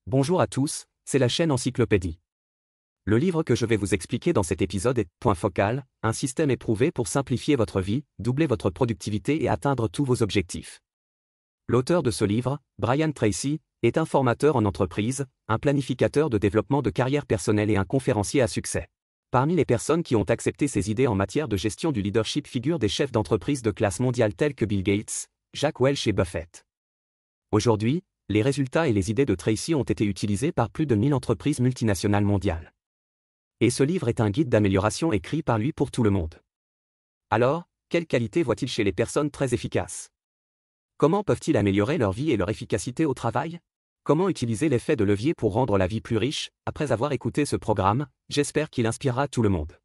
Bonjour à tous, c'est la chaîne Encyclopédie. Le livre que je vais vous expliquer dans cet épisode est Point focal, un système éprouvé pour simplifier votre vie, doubler votre productivité et atteindre tous vos objectifs. L'auteur de ce livre, Brian Tracy, est un formateur en entreprise, un planificateur de développement de carrière personnelle et un conférencier à succès. Parmi les personnes qui ont accepté ses idées en matière de gestion du leadership figurent des chefs d'entreprise de classe mondiale tels que Bill Gates, Jack Welch et Buffett. Aujourd'hui, les résultats et les idées de Tracy ont été utilisés par plus de 1000 entreprises multinationales mondiales. Et ce livre est un guide d'amélioration écrit par lui pour tout le monde. Alors, quelles qualités voit-il chez les personnes très efficaces? Comment peuvent-ils améliorer leur vie et leur efficacité au travail? Comment utiliser l'effet de levier pour rendre la vie plus riche? Après avoir écouté ce programme, j'espère qu'il inspirera tout le monde.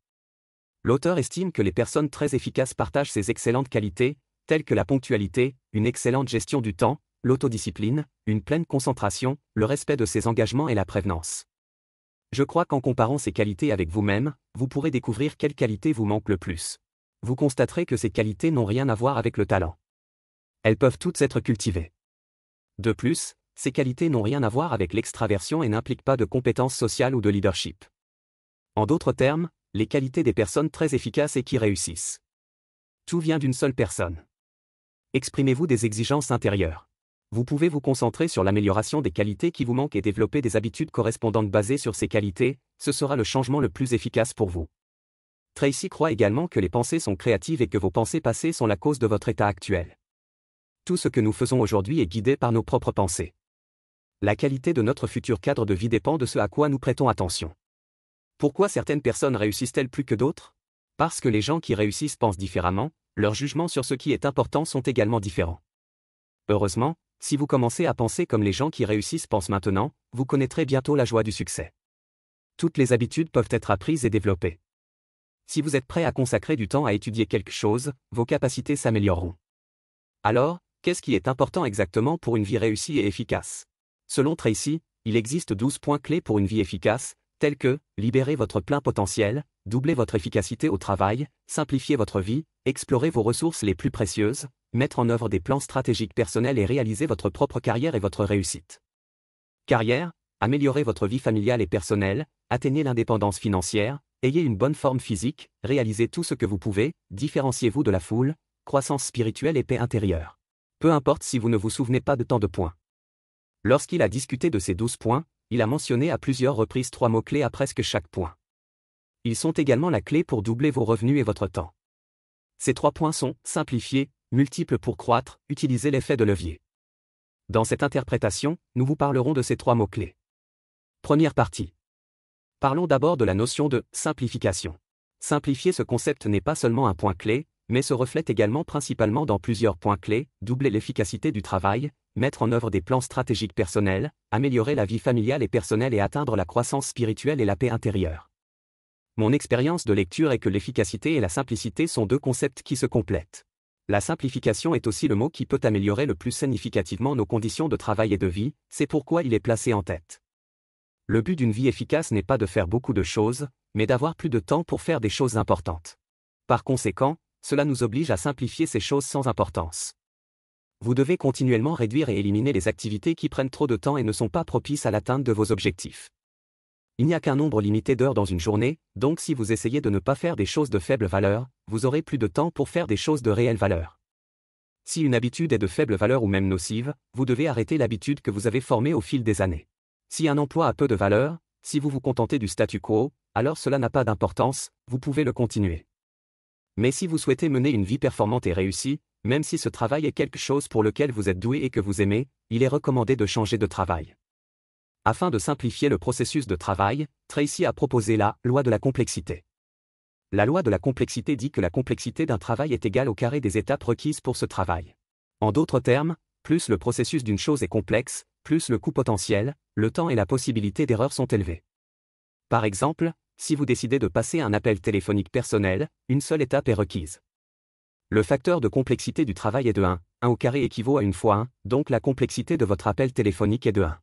L'auteur estime que les personnes très efficaces partagent ces excellentes qualités, telles que la ponctualité, une excellente gestion du temps, l'autodiscipline, une pleine concentration, le respect de ses engagements et la prévenance. Je crois qu'en comparant ces qualités avec vous-même, vous pourrez découvrir quelles qualités vous manquent le plus. Vous constaterez que ces qualités n'ont rien à voir avec le talent. Elles peuvent toutes être cultivées. De plus, ces qualités n'ont rien à voir avec l'extraversion et n'impliquent pas de compétences sociales ou de leadership. En d'autres termes, les qualités des personnes très efficaces et qui réussissent. Tout vient d'une seule personne. Exprimez-vous des exigences intérieures. Vous pouvez vous concentrer sur l'amélioration des qualités qui vous manquent et développer des habitudes correspondantes basées sur ces qualités, ce sera le changement le plus efficace pour vous. Tracy croit également que les pensées sont créatives et que vos pensées passées sont la cause de votre état actuel. Tout ce que nous faisons aujourd'hui est guidé par nos propres pensées. La qualité de notre futur cadre de vie dépend de ce à quoi nous prêtons attention. Pourquoi certaines personnes réussissent-elles plus que d'autres? Parce que les gens qui réussissent pensent différemment, leurs jugements sur ce qui est important sont également différents. Heureusement, si vous commencez à penser comme les gens qui réussissent pensent maintenant, vous connaîtrez bientôt la joie du succès. Toutes les habitudes peuvent être apprises et développées. Si vous êtes prêt à consacrer du temps à étudier quelque chose, vos capacités s'amélioreront. Alors, qu'est-ce qui est important exactement pour une vie réussie et efficace? Selon Tracy, il existe 12 points clés pour une vie efficace, tels que libérer votre plein potentiel, doubler votre efficacité au travail, simplifier votre vie, explorer vos ressources les plus précieuses, mettre en œuvre des plans stratégiques personnels et réaliser votre propre carrière et votre réussite. Carrière, améliorez votre vie familiale et personnelle, atteignez l'indépendance financière, ayez une bonne forme physique, réalisez tout ce que vous pouvez, différenciez-vous de la foule, croissance spirituelle et paix intérieure. Peu importe si vous ne vous souvenez pas de tant de points. Lorsqu'il a discuté de ces 12 points, il a mentionné à plusieurs reprises 3 mots-clés à presque chaque point. Ils sont également la clé pour doubler vos revenus et votre temps. Ces 3 points sont simplifier, multiple pour croître, utiliser l'effet de levier. Dans cette interprétation, nous vous parlerons de ces 3 mots-clés. Première partie. Parlons d'abord de la notion de simplification. Simplifier ce concept n'est pas seulement un point clé, mais se reflète également principalement dans plusieurs points clés, doubler l'efficacité du travail, mettre en œuvre des plans stratégiques personnels, améliorer la vie familiale et personnelle et atteindre la croissance spirituelle et la paix intérieure. Mon expérience de lecture est que l'efficacité et la simplicité sont 2 concepts qui se complètent. La simplification est aussi le mot qui peut améliorer le plus significativement nos conditions de travail et de vie, c'est pourquoi il est placé en tête. Le but d'une vie efficace n'est pas de faire beaucoup de choses, mais d'avoir plus de temps pour faire des choses importantes. Par conséquent, cela nous oblige à simplifier ces choses sans importance. Vous devez continuellement réduire et éliminer les activités qui prennent trop de temps et ne sont pas propices à l'atteinte de vos objectifs. Il n'y a qu'un nombre limité d'heures dans une journée, donc si vous essayez de ne pas faire des choses de faible valeur, vous aurez plus de temps pour faire des choses de réelle valeur. Si une habitude est de faible valeur ou même nocive, vous devez arrêter l'habitude que vous avez formée au fil des années. Si un emploi a peu de valeur, si vous vous contentez du statu quo, alors cela n'a pas d'importance, vous pouvez le continuer. Mais si vous souhaitez mener une vie performante et réussie, même si ce travail est quelque chose pour lequel vous êtes doué et que vous aimez, il est recommandé de changer de travail. Afin de simplifier le processus de travail, Tracy a proposé la loi de la complexité. La loi de la complexité dit que la complexité d'un travail est égale au carré des étapes requises pour ce travail. En d'autres termes, plus le processus d'une chose est complexe, plus le coût potentiel, le temps et la possibilité d'erreur sont élevés. Par exemple, si vous décidez de passer un appel téléphonique personnel, une seule étape est requise. Le facteur de complexité du travail est de 1, 1 au carré équivaut à 1 fois 1, donc la complexité de votre appel téléphonique est de 1.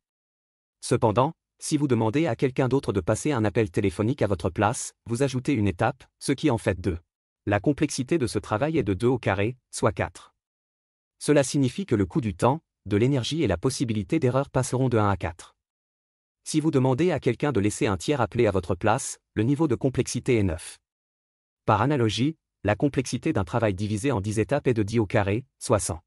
Cependant, si vous demandez à quelqu'un d'autre de passer un appel téléphonique à votre place, vous ajoutez une étape, ce qui en fait 2. La complexité de ce travail est de 2 au carré, soit 4. Cela signifie que le coût du temps, de l'énergie et la possibilité d'erreur passeront de 1 à 4. Si vous demandez à quelqu'un de laisser un tiers appeler à votre place, le niveau de complexité est 9. Par analogie, la complexité d'un travail divisé en 10 étapes est de 10 au carré, soit 100.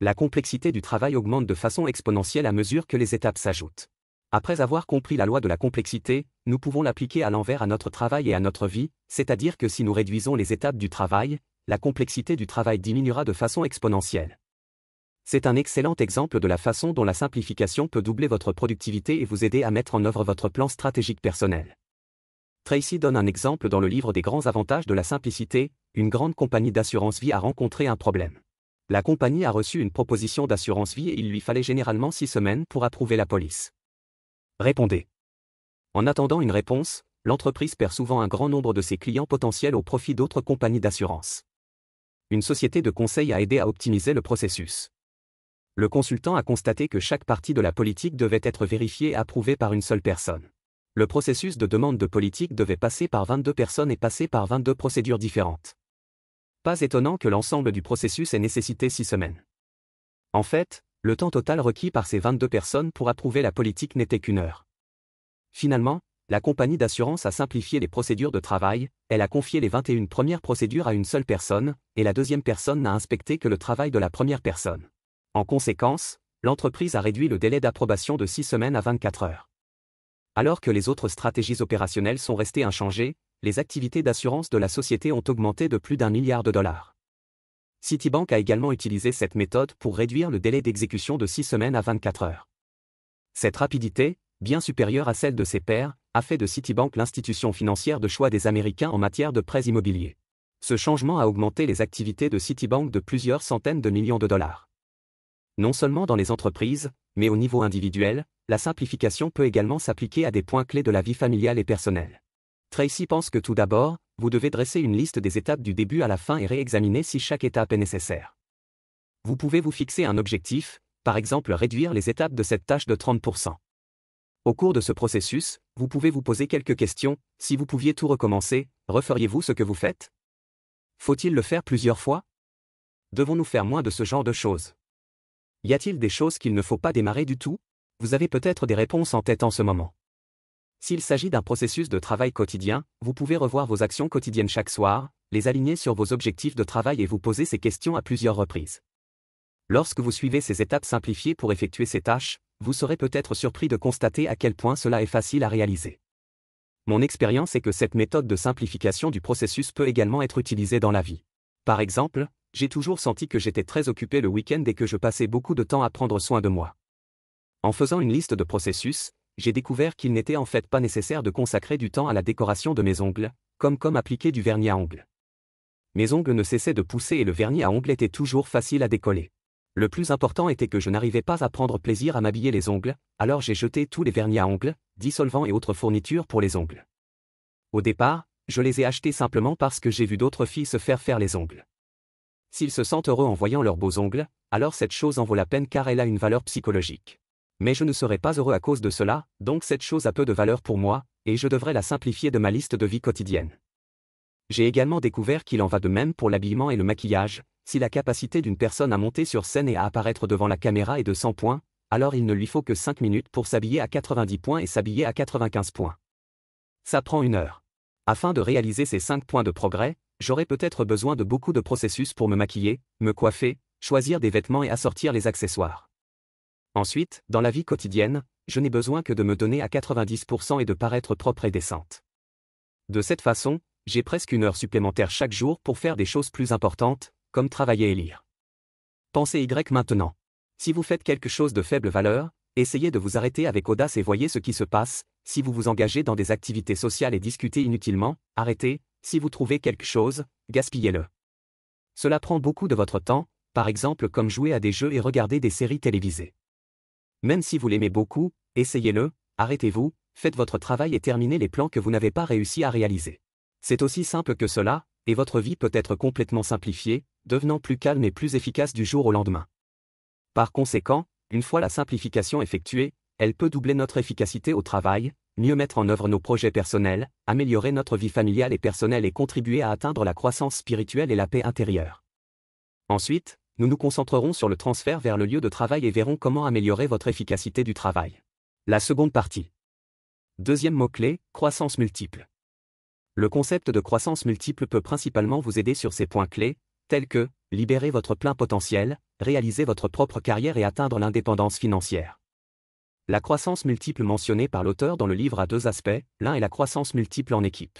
La complexité du travail augmente de façon exponentielle à mesure que les étapes s'ajoutent. Après avoir compris la loi de la complexité, nous pouvons l'appliquer à l'envers à notre travail et à notre vie, c'est-à-dire que si nous réduisons les étapes du travail, la complexité du travail diminuera de façon exponentielle. C'est un excellent exemple de la façon dont la simplification peut doubler votre productivité et vous aider à mettre en œuvre votre plan stratégique personnel. Tracy donne un exemple dans le livre des grands avantages de la simplicité. Une grande compagnie d'assurance vie a rencontré un problème. La compagnie a reçu une proposition d'assurance vie et il lui fallait généralement 6 semaines pour approuver la police. Répondez. En attendant une réponse, l'entreprise perd souvent un grand nombre de ses clients potentiels au profit d'autres compagnies d'assurance. Une société de conseil a aidé à optimiser le processus. Le consultant a constaté que chaque partie de la politique devait être vérifiée et approuvée par une seule personne. Le processus de demande de politique devait passer par 22 personnes et passer par 22 procédures différentes. Pas étonnant que l'ensemble du processus ait nécessité 6 semaines. En fait, le temps total requis par ces 22 personnes pour approuver la politique n'était qu'une heure. Finalement, la compagnie d'assurance a simplifié les procédures de travail, elle a confié les 21 premières procédures à une seule personne, et la deuxième personne n'a inspecté que le travail de la première personne. En conséquence, l'entreprise a réduit le délai d'approbation de 6 semaines à 24 heures. Alors que les autres stratégies opérationnelles sont restées inchangées, les activités d'assurance de la société ont augmenté de plus d'1 milliard de dollars. Citibank a également utilisé cette méthode pour réduire le délai d'exécution de 6 semaines à 24 heures. Cette rapidité, bien supérieure à celle de ses pairs, a fait de Citibank l'institution financière de choix des Américains en matière de prêts immobiliers. Ce changement a augmenté les activités de Citibank de plusieurs centaines de millions de dollars. Non seulement dans les entreprises, mais au niveau individuel, la simplification peut également s'appliquer à des points clés de la vie familiale et personnelle. Tracy pense que tout d'abord, vous devez dresser une liste des étapes du début à la fin et réexaminer si chaque étape est nécessaire. Vous pouvez vous fixer un objectif, par exemple réduire les étapes de cette tâche de 30%. Au cours de ce processus, vous pouvez vous poser quelques questions. Si vous pouviez tout recommencer, referiez-vous ce que vous faites? Faut-il le faire plusieurs fois? Devons-nous faire moins de ce genre de choses? Y a-t-il des choses qu'il ne faut pas démarrer du tout? Vous avez peut-être des réponses en tête en ce moment. S'il s'agit d'un processus de travail quotidien, vous pouvez revoir vos actions quotidiennes chaque soir, les aligner sur vos objectifs de travail et vous poser ces questions à plusieurs reprises. Lorsque vous suivez ces étapes simplifiées pour effectuer ces tâches, vous serez peut-être surpris de constater à quel point cela est facile à réaliser. Mon expérience est que cette méthode de simplification du processus peut également être utilisée dans la vie. Par exemple, j'ai toujours senti que j'étais très occupé le week-end et que je passais beaucoup de temps à prendre soin de moi. En faisant une liste de processus, j'ai découvert qu'il n'était en fait pas nécessaire de consacrer du temps à la décoration de mes ongles, comme appliquer du vernis à ongles. Mes ongles ne cessaient de pousser et le vernis à ongles était toujours facile à décoller. Le plus important était que je n'arrivais pas à prendre plaisir à m'habiller les ongles, alors j'ai jeté tous les vernis à ongles, dissolvants et autres fournitures pour les ongles. Au départ, je les ai achetés simplement parce que j'ai vu d'autres filles se faire les ongles. S'ils se sentent heureux en voyant leurs beaux ongles, alors cette chose en vaut la peine car elle a une valeur psychologique. Mais je ne serai pas heureux à cause de cela, donc cette chose a peu de valeur pour moi, et je devrais la simplifier de ma liste de vie quotidienne. J'ai également découvert qu'il en va de même pour l'habillement et le maquillage. Si la capacité d'une personne à monter sur scène et à apparaître devant la caméra est de 100 points, alors il ne lui faut que 5 minutes pour s'habiller à 90 points et s'habiller à 95 points. Ça prend 1 heure. Afin de réaliser ces 5 points de progrès, j'aurai peut-être besoin de beaucoup de processus pour me maquiller, me coiffer, choisir des vêtements et assortir les accessoires. Ensuite, dans la vie quotidienne, je n'ai besoin que de me donner à 90% et de paraître propre et décente. De cette façon, j'ai presque 1 heure supplémentaire chaque jour pour faire des choses plus importantes, comme travailler et lire. Pensez Y maintenant. Si vous faites quelque chose de faible valeur, essayez de vous arrêter avec audace et voyez ce qui se passe. Si vous vous engagez dans des activités sociales et discutez inutilement, arrêtez. Si vous trouvez quelque chose, gaspillez-le. Cela prend beaucoup de votre temps, par exemple comme jouer à des jeux et regarder des séries télévisées. Même si vous l'aimez beaucoup, essayez-le, arrêtez-vous, faites votre travail et terminez les plans que vous n'avez pas réussi à réaliser. C'est aussi simple que cela, et votre vie peut être complètement simplifiée, devenant plus calme et plus efficace du jour au lendemain. Par conséquent, une fois la simplification effectuée, elle peut doubler notre efficacité au travail, mieux mettre en œuvre nos projets personnels, améliorer notre vie familiale et personnelle et contribuer à atteindre la croissance spirituelle et la paix intérieure. Ensuite, nous nous concentrerons sur le transfert vers le lieu de travail et verrons comment améliorer votre efficacité du travail. La seconde partie. Deuxième mot-clé, croissance multiple. Le concept de croissance multiple peut principalement vous aider sur ces points clés, tels que libérer votre plein potentiel, réaliser votre propre carrière et atteindre l'indépendance financière. La croissance multiple mentionnée par l'auteur dans le livre a deux aspects, l'un est la croissance multiple en équipe.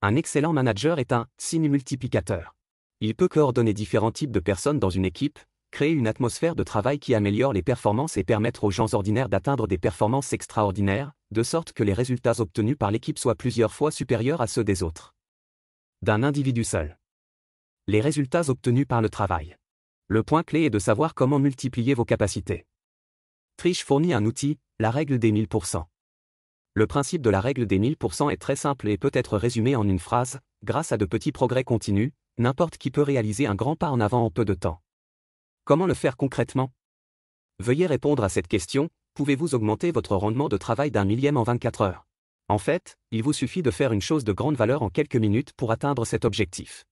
Un excellent manager est un signe multiplicateur. Il peut coordonner différents types de personnes dans une équipe, créer une atmosphère de travail qui améliore les performances et permettre aux gens ordinaires d'atteindre des performances extraordinaires, de sorte que les résultats obtenus par l'équipe soient plusieurs fois supérieurs à ceux des autres. D'un individu seul. Les résultats obtenus par le travail. Le point clé est de savoir comment multiplier vos capacités. Trish fournit un outil, la règle des 1000%. Le principe de la règle des 1000% est très simple et peut être résumé en une phrase, grâce à de petits progrès continus, n'importe qui peut réaliser un grand pas en avant en peu de temps. Comment le faire concrètement? Veuillez répondre à cette question, pouvez-vous augmenter votre rendement de travail d'un millième en 24 heures? En fait, il vous suffit de faire une chose de grande valeur en quelques minutes pour atteindre cet objectif.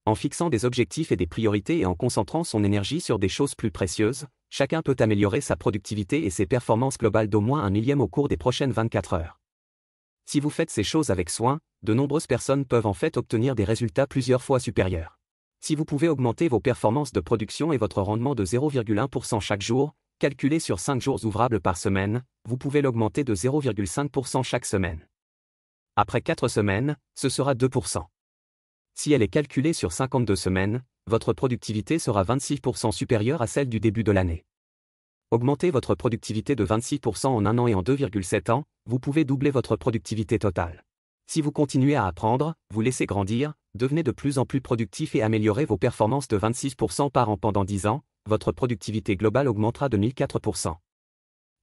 En fixant des objectifs et des priorités et en concentrant son énergie sur des choses plus précieuses, chacun peut améliorer sa productivité et ses performances globales d'au moins un millième au cours des prochaines 24 heures. Si vous faites ces choses avec soin, de nombreuses personnes peuvent en fait obtenir des résultats plusieurs fois supérieurs. Si vous pouvez augmenter vos performances de production et votre rendement de 0,1% chaque jour, calculé sur 5 jours ouvrables par semaine, vous pouvez l'augmenter de 0,5% chaque semaine. Après 4 semaines, ce sera 2%. Si elle est calculée sur 52 semaines, votre productivité sera 26% supérieure à celle du début de l'année. Augmentez votre productivité de 26% en 1 an et en 2,7 ans, vous pouvez doubler votre productivité totale. Si vous continuez à apprendre, vous laissez grandir, devenez de plus en plus productif et améliorez vos performances de 26% par an pendant 10 ans, votre productivité globale augmentera de 1004%.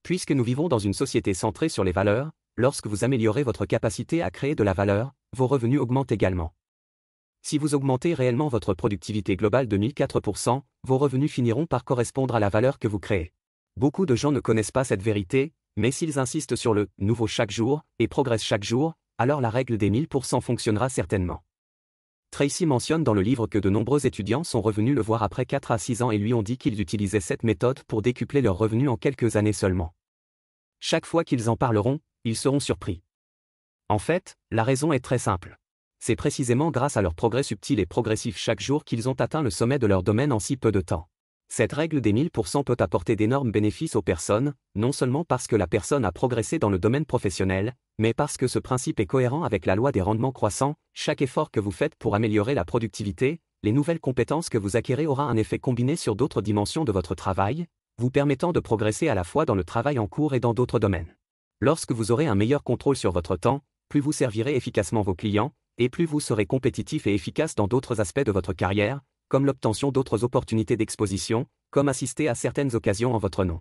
Puisque nous vivons dans une société centrée sur les valeurs, lorsque vous améliorez votre capacité à créer de la valeur, vos revenus augmentent également. Si vous augmentez réellement votre productivité globale de 1004%, vos revenus finiront par correspondre à la valeur que vous créez. Beaucoup de gens ne connaissent pas cette vérité, mais s'ils insistent sur le « nouveau chaque jour » et progressent chaque jour, alors la règle des 1000% fonctionnera certainement. Tracy mentionne dans le livre que de nombreux étudiants sont revenus le voir après 4 à 6 ans et lui ont dit qu'ils utilisaient cette méthode pour décupler leurs revenus en quelques années seulement. Chaque fois qu'ils en parleront, ils seront surpris. En fait, la raison est très simple. C'est précisément grâce à leur progrès subtil et progressif chaque jour qu'ils ont atteint le sommet de leur domaine en si peu de temps. Cette règle des 1000% peut apporter d'énormes bénéfices aux personnes, non seulement parce que la personne a progressé dans le domaine professionnel, mais parce que ce principe est cohérent avec la loi des rendements croissants. Chaque effort que vous faites pour améliorer la productivité, les nouvelles compétences que vous acquérez aura un effet combiné sur d'autres dimensions de votre travail, vous permettant de progresser à la fois dans le travail en cours et dans d'autres domaines. Lorsque vous aurez un meilleur contrôle sur votre temps, plus vous servirez efficacement vos clients, et plus vous serez compétitif et efficace dans d'autres aspects de votre carrière, comme l'obtention d'autres opportunités d'exposition, comme assister à certaines occasions en votre nom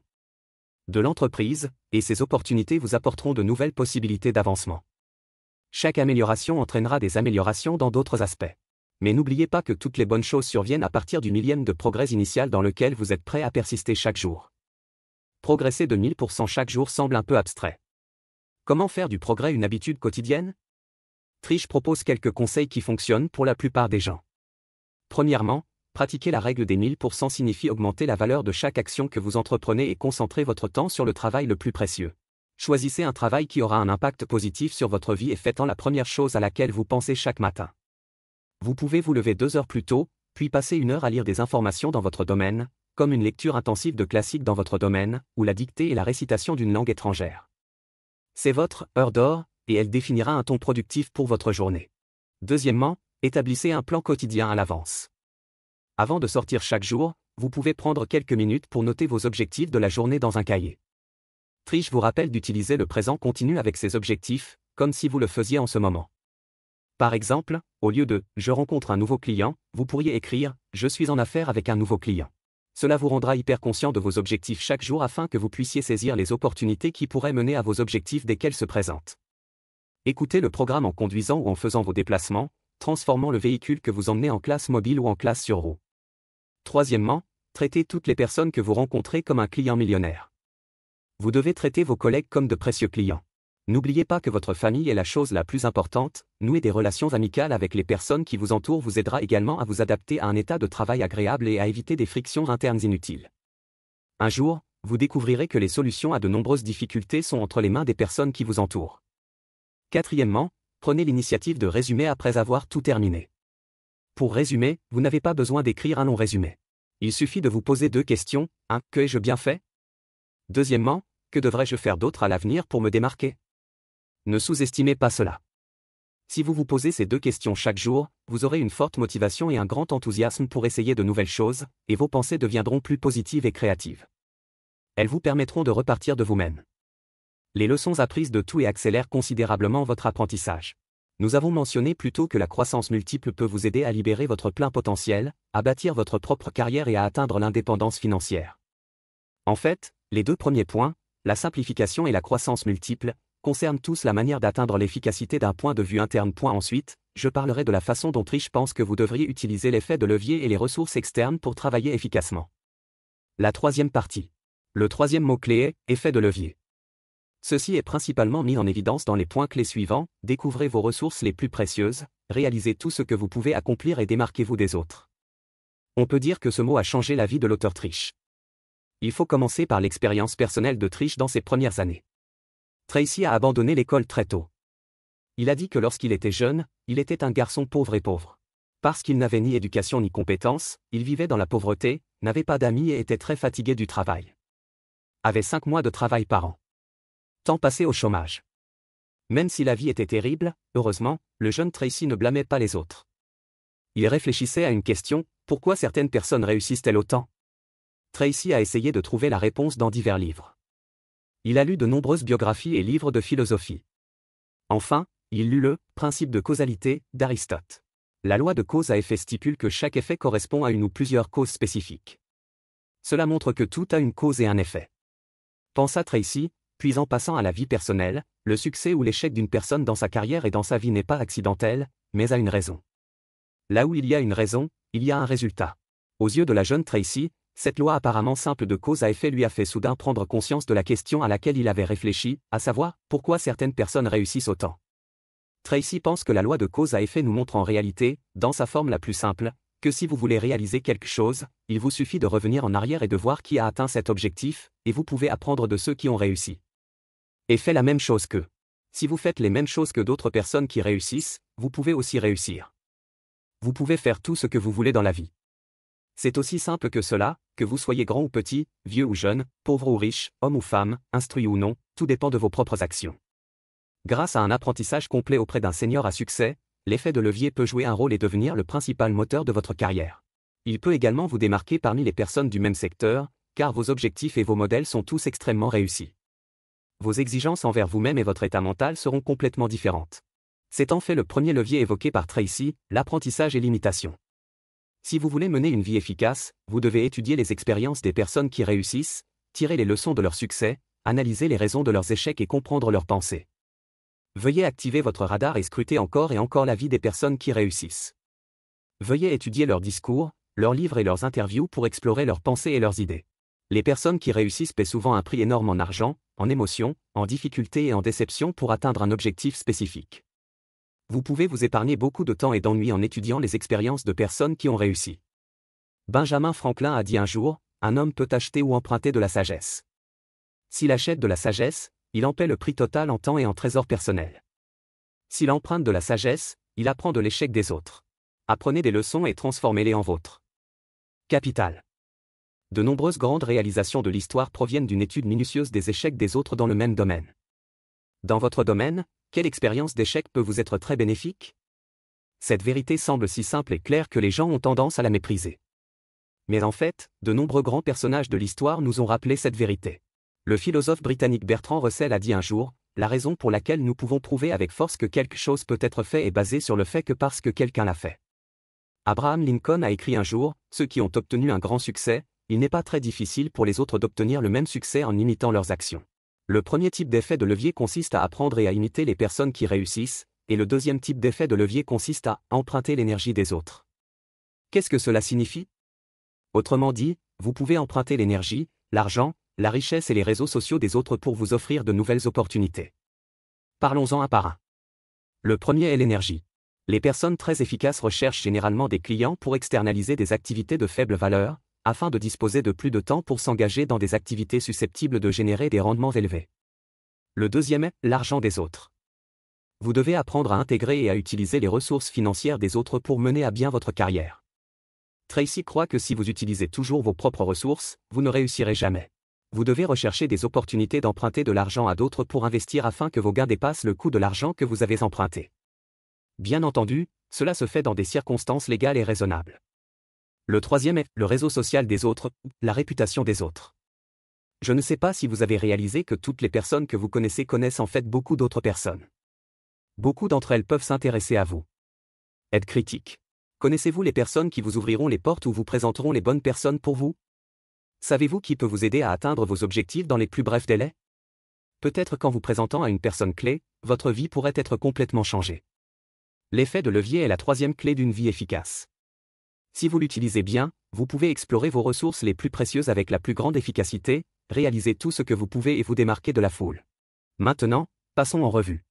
de l'entreprise, et ces opportunités vous apporteront de nouvelles possibilités d'avancement. Chaque amélioration entraînera des améliorations dans d'autres aspects. Mais n'oubliez pas que toutes les bonnes choses surviennent à partir du millième de progrès initial dans lequel vous êtes prêt à persister chaque jour. Progresser de 1000% chaque jour semble un peu abstrait. Comment faire du progrès une habitude quotidienne? Trish propose quelques conseils qui fonctionnent pour la plupart des gens. Premièrement, pratiquer la règle des 1000% signifie augmenter la valeur de chaque action que vous entreprenez et concentrer votre temps sur le travail le plus précieux. Choisissez un travail qui aura un impact positif sur votre vie et faites-en la première chose à laquelle vous pensez chaque matin. Vous pouvez vous lever 2 heures plus tôt, puis passer 1 heure à lire des informations dans votre domaine, comme une lecture intensive de classiques dans votre domaine, ou la dictée et la récitation d'une langue étrangère. C'est votre heure d'or, et elle définira un ton productif pour votre journée. Deuxièmement, établissez un plan quotidien à l'avance. Avant de sortir chaque jour, vous pouvez prendre quelques minutes pour noter vos objectifs de la journée dans un cahier. Trish vous rappelle d'utiliser le présent continu avec ces objectifs, comme si vous le faisiez en ce moment. Par exemple, au lieu de « je rencontre un nouveau client », vous pourriez écrire « je suis en affaire avec un nouveau client ». Cela vous rendra hyper conscient de vos objectifs chaque jour afin que vous puissiez saisir les opportunités qui pourraient mener à vos objectifs dès qu'elles se présentent. Écoutez le programme en conduisant ou en faisant vos déplacements, transformant le véhicule que vous emmenez en classe mobile ou en classe sur roue. Troisièmement, traitez toutes les personnes que vous rencontrez comme un client millionnaire. Vous devez traiter vos collègues comme de précieux clients. N'oubliez pas que votre famille est la chose la plus importante, nouer des relations amicales avec les personnes qui vous entourent vous aidera également à vous adapter à un état de travail agréable et à éviter des frictions internes inutiles. Un jour, vous découvrirez que les solutions à de nombreuses difficultés sont entre les mains des personnes qui vous entourent. Quatrièmement, prenez l'initiative de résumer après avoir tout terminé. Pour résumer, vous n'avez pas besoin d'écrire un long résumé. Il suffit de vous poser 2 questions. 1. Que ai-je bien fait? Deuxièmement, que devrais-je faire d'autre à l'avenir pour me démarquer? Ne sous-estimez pas cela. Si vous vous posez ces 2 questions chaque jour, vous aurez une forte motivation et un grand enthousiasme pour essayer de nouvelles choses, et vos pensées deviendront plus positives et créatives. Elles vous permettront de repartir de vous-même. Les leçons apprises de tout et accélèrent considérablement votre apprentissage. Nous avons mentionné plus tôt que la croissance multiple peut vous aider à libérer votre plein potentiel, à bâtir votre propre carrière et à atteindre l'indépendance financière. En fait, les 2 premiers points, la simplification et la croissance multiple, concernent tous la manière d'atteindre l'efficacité d'un point de vue interne. Ensuite, je parlerai de la façon dont Trish pense que vous devriez utiliser l'effet de levier et les ressources externes pour travailler efficacement. La 3e partie. Le 3e mot-clé est « effet de levier ». Ceci est principalement mis en évidence dans les points clés suivants: découvrez vos ressources les plus précieuses, réalisez tout ce que vous pouvez accomplir et démarquez-vous des autres. On peut dire que ce mot a changé la vie de l'auteur Trish. Il faut commencer par l'expérience personnelle de Trish dans ses premières années. Tracy a abandonné l'école très tôt. Il a dit que lorsqu'il était jeune, il était un garçon pauvre et pauvre. Parce qu'il n'avait ni éducation ni compétences, il vivait dans la pauvreté, n'avait pas d'amis et était très fatigué du travail. Avait 5 mois de travail par an. Temps passé au chômage. Même si la vie était terrible, heureusement, le jeune Tracy ne blâmait pas les autres. Il réfléchissait à une question: pourquoi certaines personnes réussissent-elles autant? Tracy a essayé de trouver la réponse dans divers livres. Il a lu de nombreuses biographies et livres de philosophie. Enfin, il lut le « principe de causalité » d'Aristote. La loi de cause à effet stipule que chaque effet correspond à une ou plusieurs causes spécifiques. Cela montre que tout a une cause et un effet. Pensa Tracy, puis en passant à la vie personnelle, le succès ou l'échec d'une personne dans sa carrière et dans sa vie n'est pas accidentel, mais a une raison. Là où il y a une raison, il y a un résultat. Aux yeux de la jeune Tracy, cette loi apparemment simple de cause à effet lui a fait soudain prendre conscience de la question à laquelle il avait réfléchi, à savoir, pourquoi certaines personnes réussissent autant. Tracy pense que la loi de cause à effet nous montre en réalité, dans sa forme la plus simple, que si vous voulez réaliser quelque chose, il vous suffit de revenir en arrière et de voir qui a atteint cet objectif, et vous pouvez apprendre de ceux qui ont réussi. Et fait la même chose qu'eux. Si vous faites les mêmes choses que d'autres personnes qui réussissent, vous pouvez aussi réussir. Vous pouvez faire tout ce que vous voulez dans la vie. C'est aussi simple que cela, que vous soyez grand ou petit, vieux ou jeune, pauvre ou riche, homme ou femme, instruit ou non, tout dépend de vos propres actions. Grâce à un apprentissage complet auprès d'un senior à succès, l'effet de levier peut jouer un rôle et devenir le principal moteur de votre carrière. Il peut également vous démarquer parmi les personnes du même secteur, car vos objectifs et vos modèles sont tous extrêmement réussis. Vos exigences envers vous-même et votre état mental seront complètement différentes. C'est en fait le premier levier évoqué par Tracy, l'apprentissage et l'imitation. Si vous voulez mener une vie efficace, vous devez étudier les expériences des personnes qui réussissent, tirer les leçons de leur succès, analyser les raisons de leurs échecs et comprendre leurs pensées. Veuillez activer votre radar et scruter encore et encore la vie des personnes qui réussissent. Veuillez étudier leurs discours, leurs livres et leurs interviews pour explorer leurs pensées et leurs idées. Les personnes qui réussissent paient souvent un prix énorme en argent, en émotions, en difficultés et en déceptions pour atteindre un objectif spécifique. Vous pouvez vous épargner beaucoup de temps et d'ennui en étudiant les expériences de personnes qui ont réussi. Benjamin Franklin a dit un jour, un homme peut acheter ou emprunter de la sagesse. S'il achète de la sagesse, il en paie le prix total en temps et en trésor personnel. S'il emprunte de la sagesse, il apprend de l'échec des autres. Apprenez des leçons et transformez-les en vôtres. Capital. De nombreuses grandes réalisations de l'histoire proviennent d'une étude minutieuse des échecs des autres dans le même domaine. Dans votre domaine, quelle expérience d'échec peut vous être très bénéfique? Cette vérité semble si simple et claire que les gens ont tendance à la mépriser. Mais en fait, de nombreux grands personnages de l'histoire nous ont rappelé cette vérité. Le philosophe britannique Bertrand Russell a dit un jour, la raison pour laquelle nous pouvons prouver avec force que quelque chose peut être fait est basée sur le fait que parce que quelqu'un l'a fait. Abraham Lincoln a écrit un jour, ceux qui ont obtenu un grand succès, il n'est pas très difficile pour les autres d'obtenir le même succès en imitant leurs actions. Le premier type d'effet de levier consiste à apprendre et à imiter les personnes qui réussissent, et le deuxième type d'effet de levier consiste à emprunter l'énergie des autres. Qu'est-ce que cela signifie? Autrement dit, vous pouvez emprunter l'énergie, l'argent, la richesse et les réseaux sociaux des autres pour vous offrir de nouvelles opportunités. Parlons-en un par un. Le premier est l'énergie. Les personnes très efficaces recherchent généralement des clients pour externaliser des activités de faible valeur, afin de disposer de plus de temps pour s'engager dans des activités susceptibles de générer des rendements élevés. Le deuxième est l'argent des autres. Vous devez apprendre à intégrer et à utiliser les ressources financières des autres pour mener à bien votre carrière. Tracy croit que si vous utilisez toujours vos propres ressources, vous ne réussirez jamais. Vous devez rechercher des opportunités d'emprunter de l'argent à d'autres pour investir afin que vos gains dépassent le coût de l'argent que vous avez emprunté. Bien entendu, cela se fait dans des circonstances légales et raisonnables. Le troisième est le réseau social des autres, la réputation des autres. Je ne sais pas si vous avez réalisé que toutes les personnes que vous connaissez connaissent en fait beaucoup d'autres personnes. Beaucoup d'entre elles peuvent s'intéresser à vous. Aide critique. Connaissez-vous les personnes qui vous ouvriront les portes ou vous présenteront les bonnes personnes pour vous? Savez-vous qui peut vous aider à atteindre vos objectifs dans les plus brefs délais? Peut-être qu'en vous présentant à une personne clé, votre vie pourrait être complètement changée. L'effet de levier est la troisième clé d'une vie efficace. Si vous l'utilisez bien, vous pouvez explorer vos ressources les plus précieuses avec la plus grande efficacité, réaliser tout ce que vous pouvez et vous démarquer de la foule. Maintenant, passons en revue.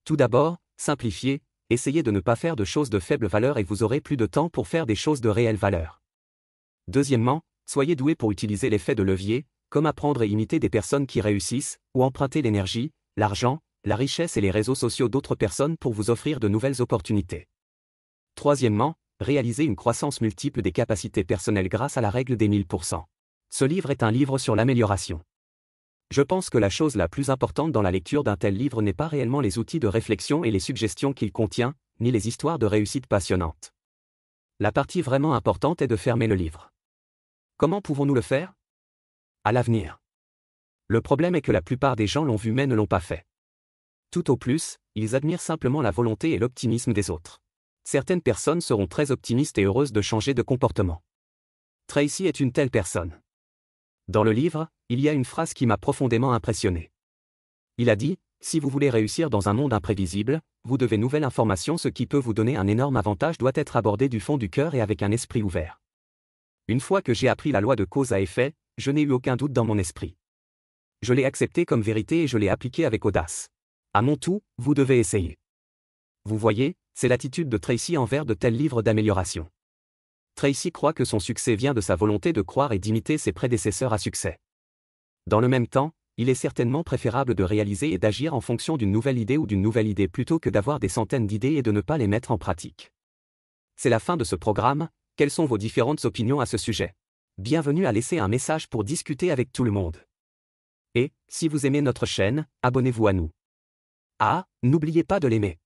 Tout d'abord, simplifiez, essayez de ne pas faire de choses de faible valeur et vous aurez plus de temps pour faire des choses de réelle valeur. Deuxièmement, soyez doué pour utiliser l'effet de levier, comme apprendre et imiter des personnes qui réussissent, ou emprunter l'énergie, l'argent, la richesse et les réseaux sociaux d'autres personnes pour vous offrir de nouvelles opportunités. Troisièmement, réalisez une croissance multiple des capacités personnelles grâce à la règle des 1000%. Ce livre est un livre sur l'amélioration. Je pense que la chose la plus importante dans la lecture d'un tel livre n'est pas réellement les outils de réflexion et les suggestions qu'il contient, ni les histoires de réussite passionnantes. La partie vraiment importante est de fermer le livre. Comment pouvons-nous le faire? À l'avenir. Le problème est que la plupart des gens l'ont vu mais ne l'ont pas fait. Tout au plus, ils admirent simplement la volonté et l'optimisme des autres. Certaines personnes seront très optimistes et heureuses de changer de comportement. Tracy est une telle personne. Dans le livre, il y a une phrase qui m'a profondément impressionné. Il a dit, « Si vous voulez réussir dans un monde imprévisible, vous devez nouvelle information. Ce qui peut vous donner un énorme avantage doit être abordé du fond du cœur et avec un esprit ouvert. » Une fois que j'ai appris la loi de cause à effet, je n'ai eu aucun doute dans mon esprit. Je l'ai accepté comme vérité et je l'ai appliqué avec audace. À mon tour, vous devez essayer. Vous voyez, c'est l'attitude de Tracy envers de tels livres d'amélioration. Tracy croit que son succès vient de sa volonté de croire et d'imiter ses prédécesseurs à succès. Dans le même temps, il est certainement préférable de réaliser et d'agir en fonction d'une nouvelle idée ou d'une nouvelle idée plutôt que d'avoir des centaines d'idées et de ne pas les mettre en pratique. C'est la fin de ce programme. Quelles sont vos différentes opinions à ce sujet? Bienvenue à laisser un message pour discuter avec tout le monde. Et, si vous aimez notre chaîne, abonnez-vous à nous. Ah, n'oubliez pas de l'aimer.